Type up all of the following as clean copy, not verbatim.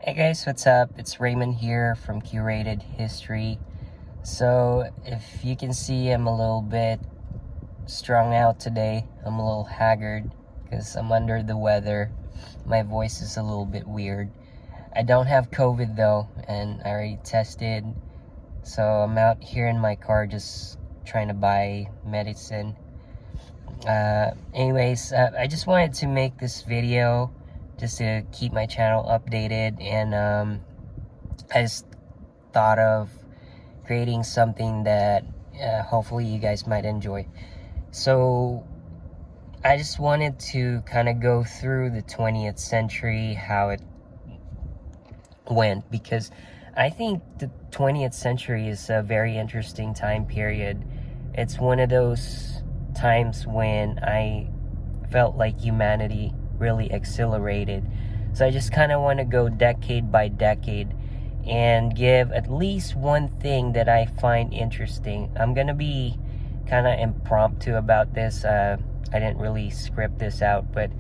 Hey guys, what's up? It's Raymond here from Curated History. So, if you can see, I'm a little bit strung out today. I'm a little haggard because I'm under the weather. My voice is a little bit weird. I don't have COVID though, and I already tested. So, I'm out here in my car just trying to buy medicine. I just wanted to make this video just to keep my channel updated, and I just thought of creating something that hopefully you guys might enjoy. So I just wanted to kind of go through the 20th century, how it went, because I think the 20th century is a very interesting time period. It's one of those times when I felt like humanity really accelerated. So I just kind of want to go decade by decade and give at least one thing that I find interesting. I'm gonna be kind of impromptu about this. I didn't really script this out, but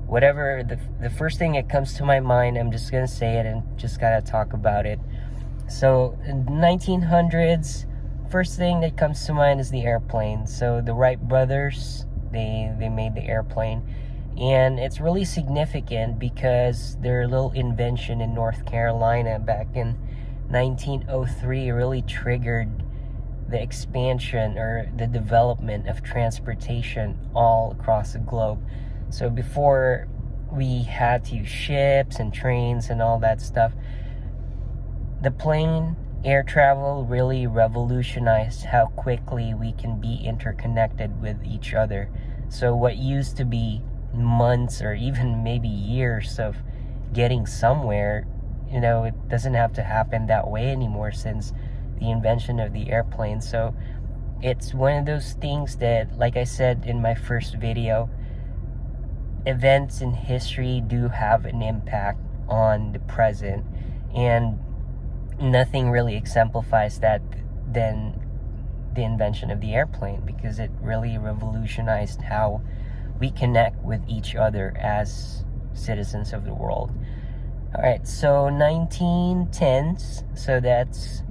whatever the first thing that comes to my mind, I'm just gonna say it and just gotta talk about it. So in the 1900s, first thing that comes to mind is the airplane. So the Wright brothers, they made the airplane, and it's really significant because their little invention in North Carolina back in 1903 really triggered the expansion or the development of transportation all across the globe. So before we had to use ships and trains and all that stuff, the plane air travel really revolutionized how quickly we can be interconnected with each other. So what used to be months or even maybe years of getting somewhere, it doesn't have to happen that way anymore since the invention of the airplane. So it's one of those things that, like I said in my first video, events in history do have an impact on the present, and nothing really exemplifies that than the invention of the airplane, because it really revolutionized how we connect with each other as citizens of the world. All right, so 1910s, so that's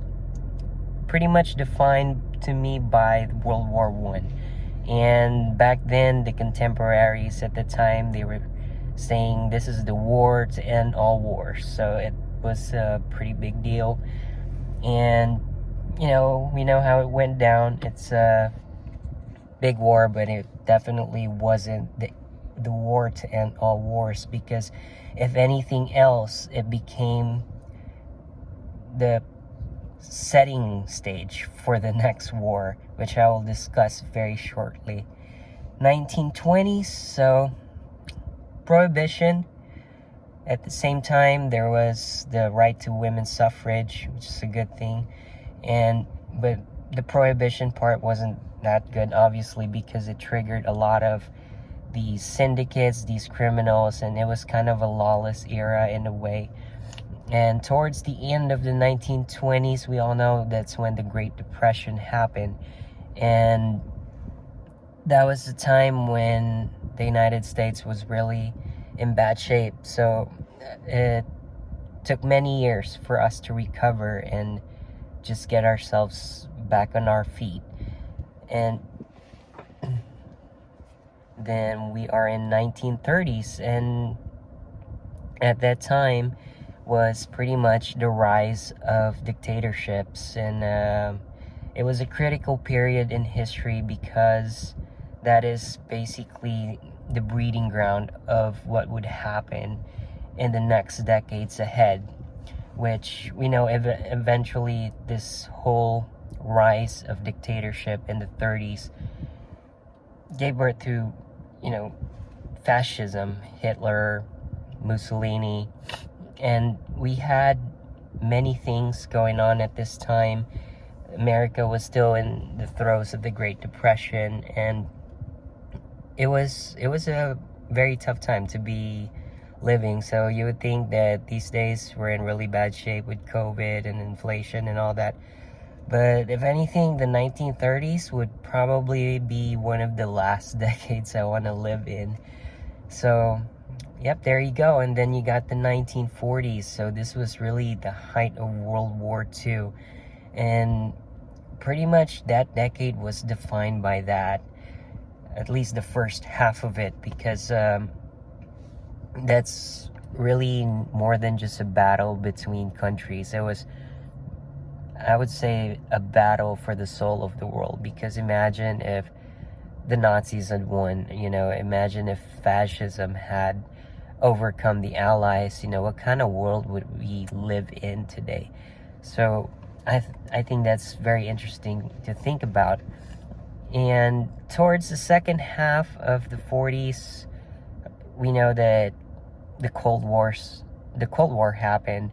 pretty much defined to me by World War One. And back then, the contemporaries at the time, they were saying this is the war to end all wars. So it was a pretty big deal. And, we know how it went down. It's a big war, but it definitely wasn't the war to end all wars, because if anything else, it became the setting stage for the next war, which I will discuss very shortly. 1920s, so Prohibition. At the same time, there was the right to women's suffrage, which is a good thing. But the Prohibition part wasn't that good, obviously, because it triggered a lot of these syndicates, these criminals, and it was kind of a lawless era in a way. And towards the end of the 1920s, we all know that's when the Great Depression happened. And that was the time when the United States was really in bad shape. So it took many years for us to recover and just get ourselves back on our feet. And then we are in 1930s, and at that time was pretty much the rise of dictatorships, and it was a critical period in history because that is basically the breeding ground of what would happen in the next decades ahead, which we know eventually this whole rise of dictatorship in the 30s gave birth to, fascism, Hitler, Mussolini, and we had many things going on at this time. America was still in the throes of the Great Depression, and it was a very tough time to be living. So you would think that these days we're in really bad shape with COVID and inflation and all that. But if anything, the 1930s would probably be one of the last decades I want to live in. So yep, there you go. And then you got the 1940s. So this was really the height of World War II. And pretty much that decade was defined by that, at least the first half of it, because that's really more than just a battle between countries. It was, I would say, a battle for the soul of the world. Because imagine if the Nazis had won, imagine if fascism had overcome the Allies, what kind of world would we live in today? So I think that's very interesting to think about. And towards the second half of the 40s, we know that the Cold War happened,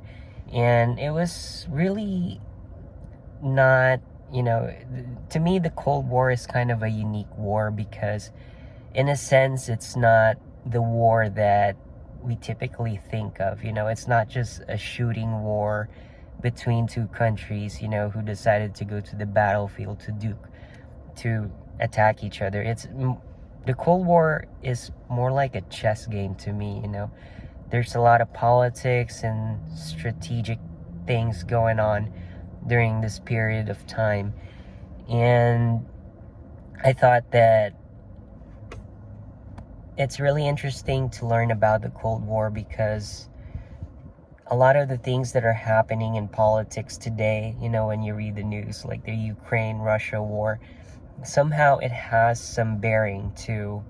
and it was really not, to me, the Cold War is kind of a unique war because, in a sense, it's not the war that we typically think of. It's not just a shooting war between two countries, who decided to go to the battlefield to attack each other. The Cold War is more like a chess game to me. There's a lot of politics and strategic things going on during this period of time. And I thought that it's really interesting to learn about the Cold War because a lot of the things that are happening in politics today, when you read the news, like the Ukraine-Russia war, somehow it has some bearing to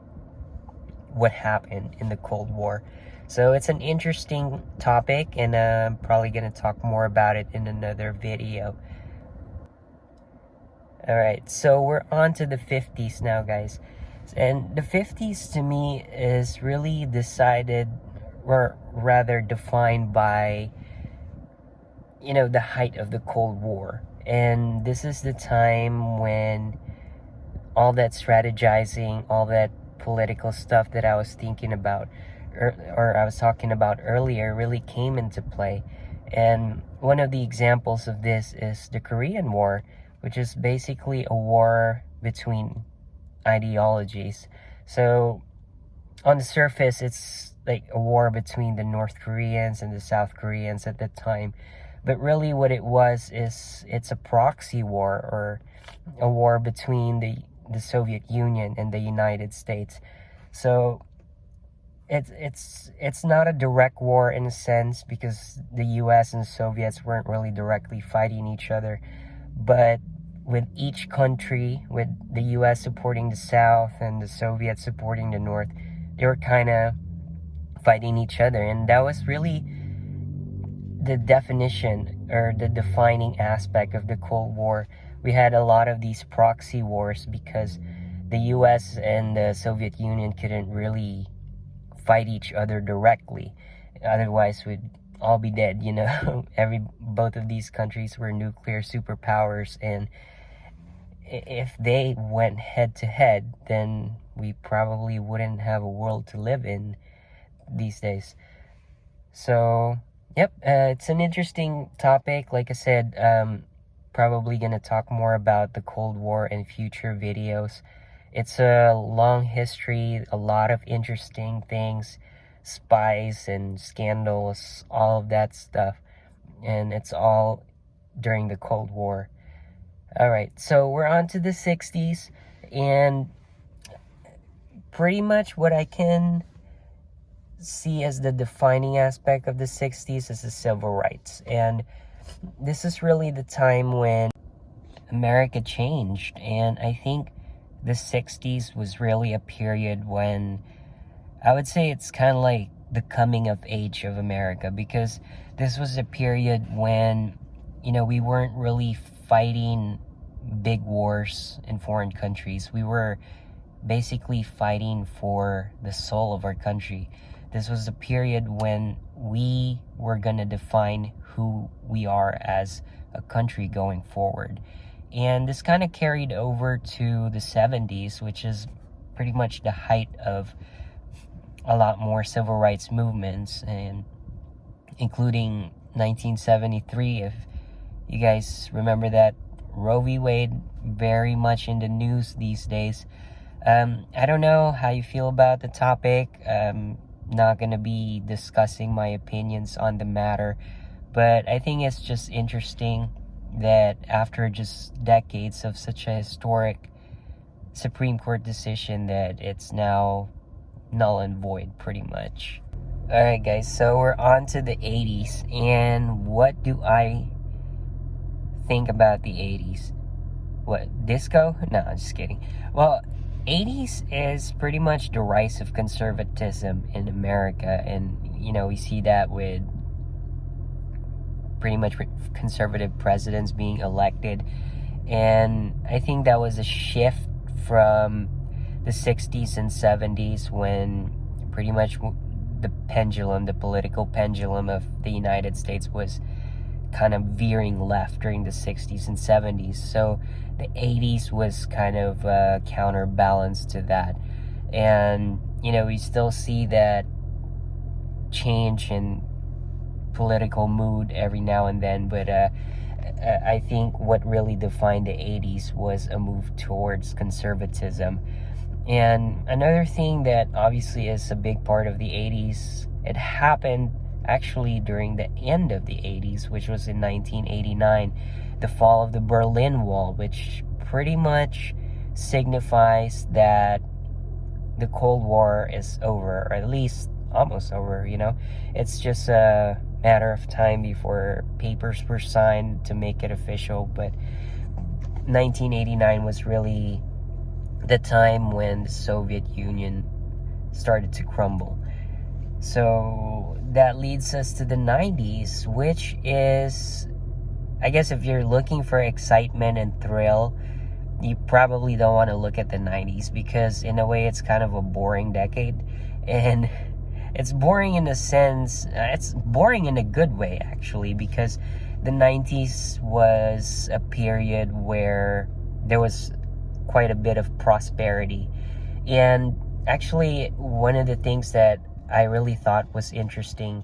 what happened in the Cold War. So it's an interesting topic, and I'm probably going to talk more about it in another video. Alright, so we're on to the 50s now, guys. And the 50s to me is really decided, or rather defined by, the height of the Cold War. And this is the time when all that strategizing, all that political stuff that I was thinking about, or I was talking about earlier, really came into play. And one of the examples of this is the Korean War, which is basically a war between ideologies. So on the surface, it's like a war between the North Koreans and the South Koreans at the time. But really what it was is it's a proxy war, or a war between the Soviet Union and the United States. So it's not a direct war in a sense, because the US and the Soviets weren't really directly fighting each other. But with each country, with the US supporting the South and the Soviets supporting the North, they were kind of fighting each other. And that was really the definition, or the defining aspect of the Cold War. We had a lot of these proxy wars because the US and the Soviet Union couldn't really fight each other directly. Otherwise, we'd all be dead, both of these countries were nuclear superpowers, and if they went head to head, then we probably wouldn't have a world to live in these days. So, yep, it's an interesting topic. Like I said, probably gonna talk more about the Cold War in future videos. It's a long history, a lot of interesting things, spies and scandals, all of that stuff. And it's all during the Cold War. Alright, so we're on to the 60s, and pretty much what I can see as the defining aspect of the 60s is the civil rights. And this is really the time when America changed, and I think the 60s was really a period when I would say it's kind of like the coming of age of America, because this was a period when, we weren't really fighting big wars in foreign countries. We were basically fighting for the soul of our country. This was a period when we were going to define who we are as a country going forward. And this kind of carried over to the 70s, which is pretty much the height of a lot more civil rights movements, and including 1973, if you guys remember that. Roe v. Wade, very much in the news these days. I don't know how you feel about the topic. not gonna be discussing my opinions on the matter, but I think it's just interesting that after just decades of such a historic Supreme Court decision, that it's now null and void pretty much. Alright guys, so we're on to the 80s, and what do I think about the 80s? What, disco? No, I'm just kidding. Well, 80s is pretty much the rise of conservatism in America, and we see that with pretty much conservative presidents being elected. And I think that was a shift from the 60s and 70s, when pretty much the political pendulum of the United States was kind of veering left during the 60s and 70s. So the 80s was kind of a counterbalance to that. And, we still see that change in political mood every now and then, but I think what really defined the 80s was a move towards conservatism. And another thing that obviously is a big part of the 80s, it happened actually during the end of the 80s, which was in 1989, the fall of the Berlin Wall, which pretty much signifies that the Cold War is over, or at least almost over. It's just a matter of time before papers were signed to make it official. But 1989 was really the time when the Soviet Union started to crumble. So that leads us to the 90s, which is, I guess, if you're looking for excitement and thrill, you probably don't want to look at the 90s, because in a way it's kind of a boring decade. And it's boring in a sense, it's boring in a good way actually, because the 90s was a period where there was quite a bit of prosperity. And actually, one of the things that I really thought was interesting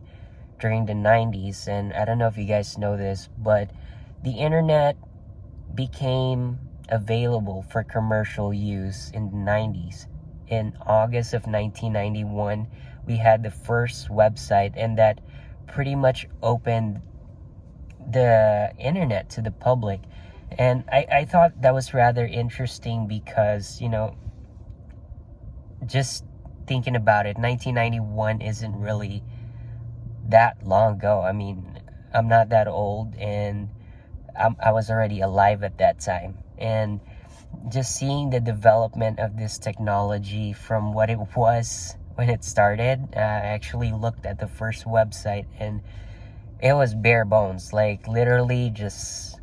during the 90s, and I don't know if you guys know this, but the internet became available for commercial use in the 90s. In August of 1991, we had the first website, and that pretty much opened the internet to the public. And I thought that was rather interesting because, just thinking about it, 1991 isn't really that long ago. I mean, I'm not that old, and I was already alive at that time. And just seeing the development of this technology from what it was when it started, I actually looked at the first website, and it was bare bones, like literally just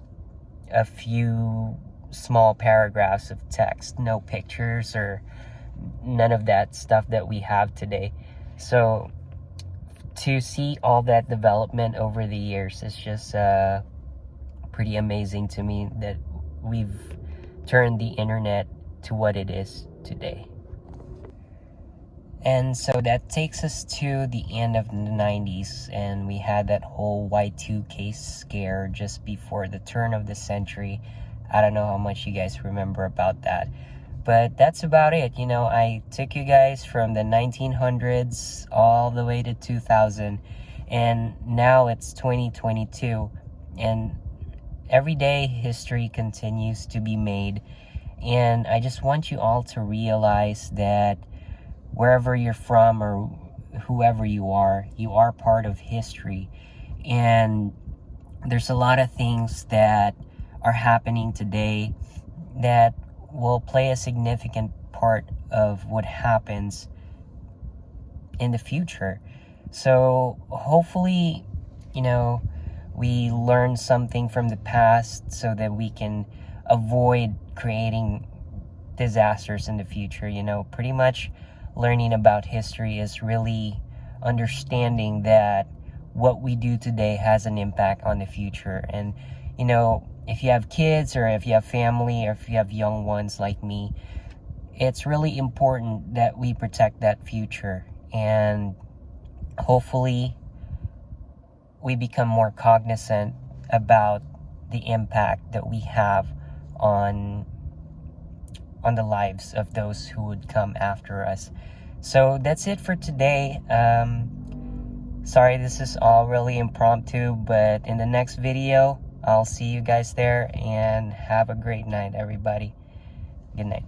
a few small paragraphs of text, no pictures or none of that stuff that we have today. So to see all that development over the years is just pretty amazing to me, that we've turned the internet to what it is today. And so that takes us to the end of the 90s, and we had that whole Y2K scare just before the turn of the century. I don't know how much you guys remember about that, but that's about it. I took you guys from the 1900s all the way to 2000, and now it's 2022, and every day history continues to be made. And I just want you all to realize that wherever you're from or whoever you are part of history. And there's a lot of things that are happening today that will play a significant part of what happens in the future. So hopefully, we learn something from the past so that we can avoid creating disasters in the future. Pretty much learning about history is really understanding that what we do today has an impact on the future. And if you have kids, or if you have family, or if you have young ones like me, it's really important that we protect that future. And hopefully we become more cognizant about the impact that we have on the lives of those who would come after us. So that's it for today. Sorry, this is all really impromptu, but in the next video, I'll see you guys there, and have a great night, everybody. Good night.